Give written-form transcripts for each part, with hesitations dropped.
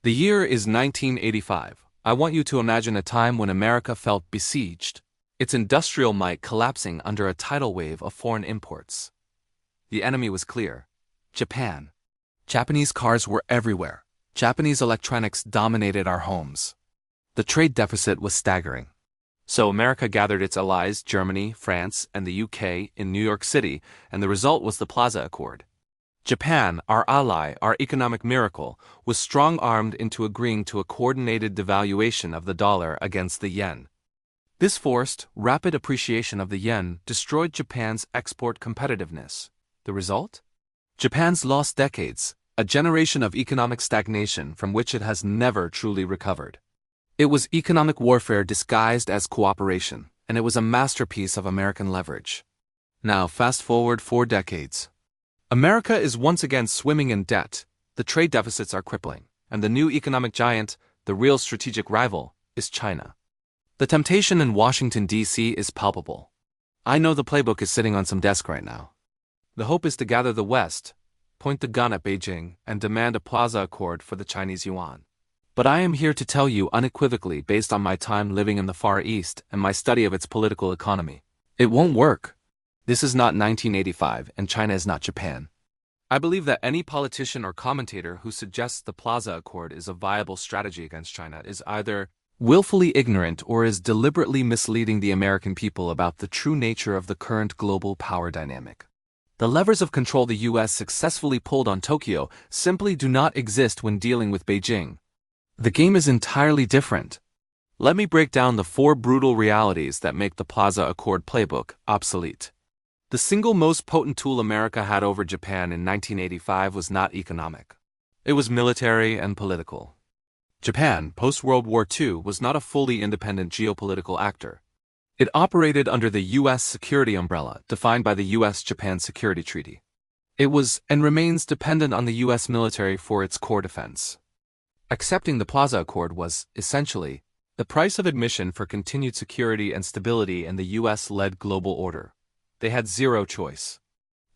The year is 1985. I want you to imagine a time when America felt besieged, its industrial might collapsing under a tidal wave of foreign imports. The enemy was clear: Japan. Japanese cars were everywhere. Japanese electronics dominated our homes. The trade deficit was staggering. So America gathered its allies, Germany, France, and the UK, in New York City, and the result was the Plaza Accord. Japan, our ally, our economic miracle, was strong-armed into agreeing to a coordinated devaluation of the dollar against the yen. This forced rapid appreciation of the yen destroyed Japan's export competitiveness. The result? Japan's lost decades, a generation of economic stagnation from which it has never truly recovered. It was economic warfare disguised as cooperation, and it was a masterpiece of American leverage. Now fast forward 4 decades. America is once again swimming in debt, the trade deficits are crippling, and the new economic giant, the real strategic rival, is China. The temptation in Washington, D.C. is palpable. I know the playbook is sitting on some desk right now. The hope is to gather the West, point the gun at Beijing, and demand a Plaza Accord for the Chinese yuan. But I am here to tell you unequivocally, based on my time living in the Far East and my study of its political economy, it won't work. This is not 1985, and China is not Japan. I believe that any politician or commentator who suggests the Plaza Accord is a viable strategy against China is either willfully ignorant or is deliberately misleading the American people about the true nature of the current global power dynamic. The levers of control the U.S. successfully pulled on Tokyo simply do not exist when dealing with Beijing. The game is entirely different. Let me break down the 4 brutal realities that make the Plaza Accord playbook obsolete. The single most potent tool America had over Japan in 1985 was not economic. It was military and political. Japan, post-World War II, was not a fully independent geopolitical actor. It operated under the U.S. security umbrella, defined by the U.S.-Japan Security Treaty. It was, and remains, dependent on the U.S. military for its core defense. Accepting the Plaza Accord was, essentially, the price of admission for continued security and stability in the U.S.-led global order. They had zero choice.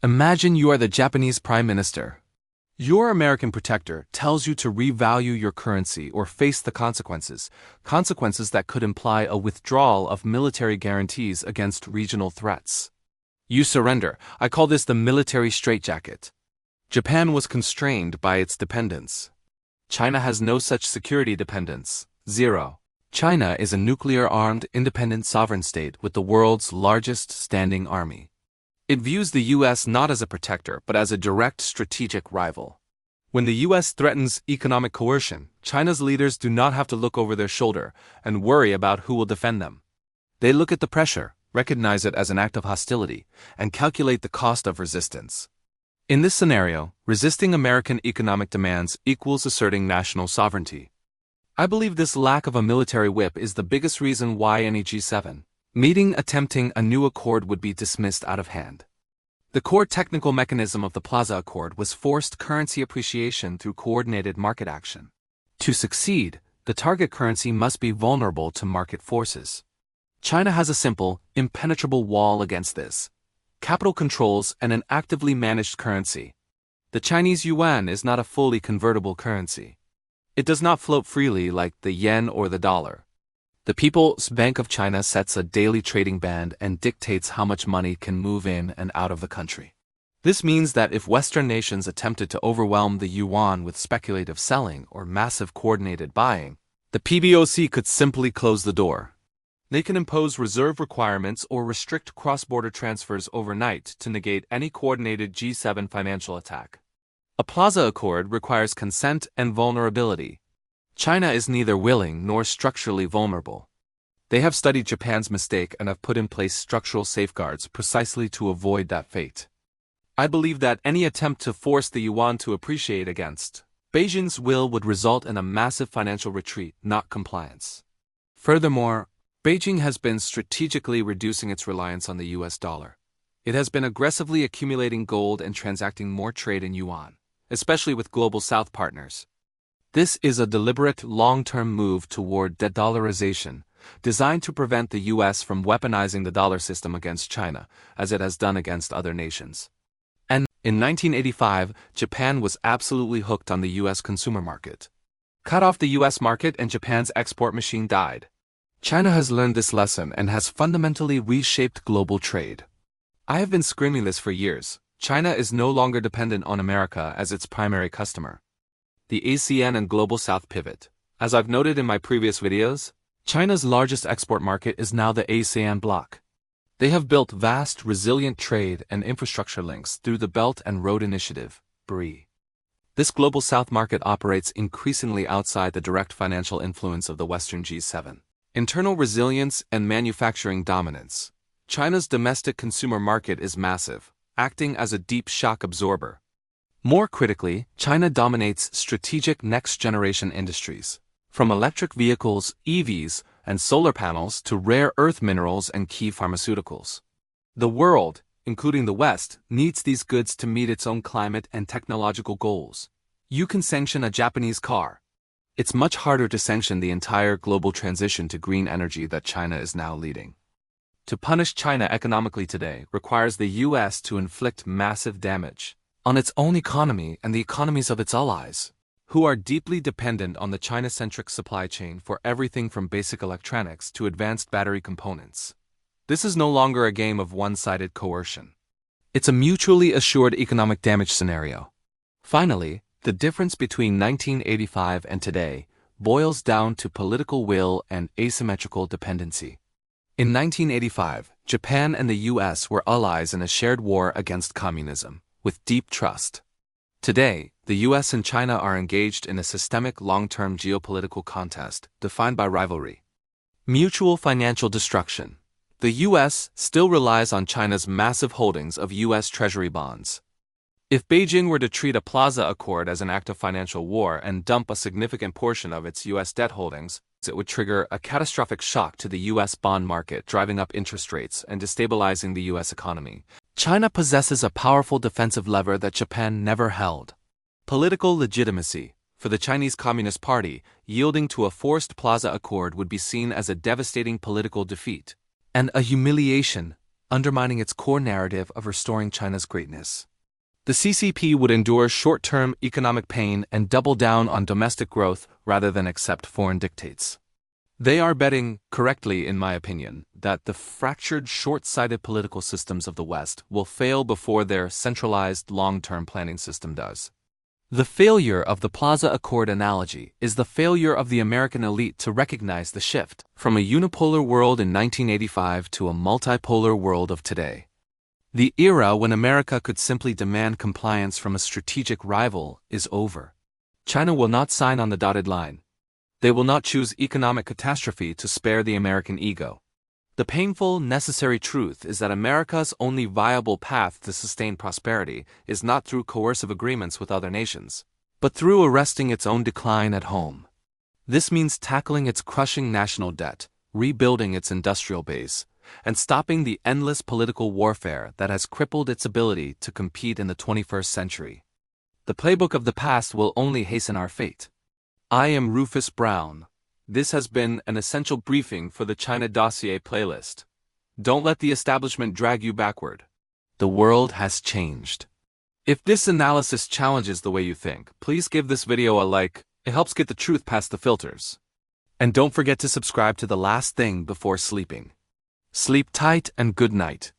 Imagine you are the Japanese Prime Minister. Your American protector tells you to revalue your currency or face the consequences that could imply a withdrawal of military guarantees against regional threats. You surrender. I call this the military straitjacket. Japan was constrained by its dependence. China has no such security dependence. Zero. China is a nuclear-armed, independent sovereign state with the world's largest standing army. It views the U.S. not as a protector but as a direct strategic rival. When the U.S. threatens economic coercion, China's leaders do not have to look over their shoulder and worry about who will defend them. They look at the pressure, recognize it as an act of hostility, and calculate the cost of resistance. In this scenario, resisting American economic demands equals asserting national sovereignty. I believe this lack of a military whip is the biggest reason why any G7 meeting attempting a new accord would be dismissed out of hand. The core technical mechanism of the Plaza Accord was forced currency appreciation through coordinated market action. To succeed, the target currency must be vulnerable to market forces. China has a simple, impenetrable wall against this: capital controls and an actively managed currency. The Chinese yuan is not a fully convertible currency. It does not float freely like the yen or the dollar. The People's Bank of China sets a daily trading band and dictates how much money can move in and out of the country. This means that if Western nations attempted to overwhelm the yuan with speculative selling or massive coordinated buying, the PBOC could simply close the door. They can impose reserve requirements or restrict cross-border transfers overnight to negate any coordinated G7 financial attack. A Plaza Accord requires consent and vulnerability. China is neither willing nor structurally vulnerable. They have studied Japan's mistake and have put in place structural safeguards precisely to avoid that fate. I believe that any attempt to force the yuan to appreciate against Beijing's will would result in a massive financial retreat, not compliance. Furthermore, Beijing has been strategically reducing its reliance on the US dollar. It has been aggressively accumulating gold and transacting more trade in yuan, especially with Global South partners. This is a deliberate, long-term move toward de-dollarization, designed to prevent the U.S. from weaponizing the dollar system against China, as it has done against other nations. And in 1985, Japan was absolutely hooked on the U.S. consumer market. cut off the US market and Japan's export machine died. China has learned this lesson and has fundamentally reshaped global trade. I have been screaming this for years. China is no longer dependent on America as its primary customer. The ASEAN and Global South pivot. As I've noted in my previous videos, China's largest export market is now the ASEAN bloc. They have built vast, resilient trade and infrastructure links through the Belt and Road Initiative, BRI. This Global South market operates increasingly outside the direct financial influence of the Western G7. Internal resilience and manufacturing dominance. China's domestic consumer market is massive, acting as a deep shock absorber. More critically, China dominates strategic next-generation industries, from electric vehicles, EVs, and solar panels to rare earth minerals and key pharmaceuticals. The world, including the West, needs these goods to meet its own climate and technological goals. You can sanction a Japanese car. It's much harder to sanction the entire global transition to green energy that China is now leading. To punish China economically today requires the US to inflict massive damage on its own economy and the economies of its allies, who are deeply dependent on the China-centric supply chain for everything from basic electronics to advanced battery components. This is no longer a game of one-sided coercion. It's a mutually assured economic damage scenario. Finally, the difference between 1985 and today boils down to political will and asymmetrical dependency. In 1985, Japan and the US were allies in a shared war against communism, with deep trust. Today, the US and China are engaged in a systemic long-term geopolitical contest defined by rivalry. Mutual financial destruction. The US still relies on China's massive holdings of US Treasury bonds. If Beijing were to treat a Plaza Accord as an act of financial war and dump a significant portion of its US debt holdings, it would trigger a catastrophic shock to the US bond market, driving up interest rates and destabilizing the US economy. China possesses a powerful defensive lever that Japan never held. Political legitimacy. For the Chinese Communist Party, yielding to a forced Plaza Accord would be seen as a devastating political defeat and a humiliation, undermining its core narrative of restoring China's greatness. The CCP would endure short-term economic pain and double down on domestic growth rather than accept foreign dictates. They are betting, correctly in my opinion, that the fractured, short-sighted political systems of the West will fail before their centralized long-term planning system does. The failure of the Plaza Accord analogy is the failure of the American elite to recognize the shift from a unipolar world in 1985 to a multipolar world of today. The era when America could simply demand compliance from a strategic rival is over. China will not sign on the dotted line. They will not choose economic catastrophe to spare the American ego. The painful, necessary truth is that America's only viable path to sustained prosperity is not through coercive agreements with other nations, but through arresting its own decline at home. This means tackling its crushing national debt, rebuilding its industrial base, and stopping the endless political warfare that has crippled its ability to compete in the 21st century. The playbook of the past will only hasten our fate. I am Rufus Brown. This has been an essential briefing for the China Dossier playlist. Don't let the establishment drag you backward. The world has changed. If this analysis challenges the way you think, please give this video a like. It helps get the truth past the filters. And don't forget to subscribe to The Last Thing Before Sleeping. Sleep tight and good night.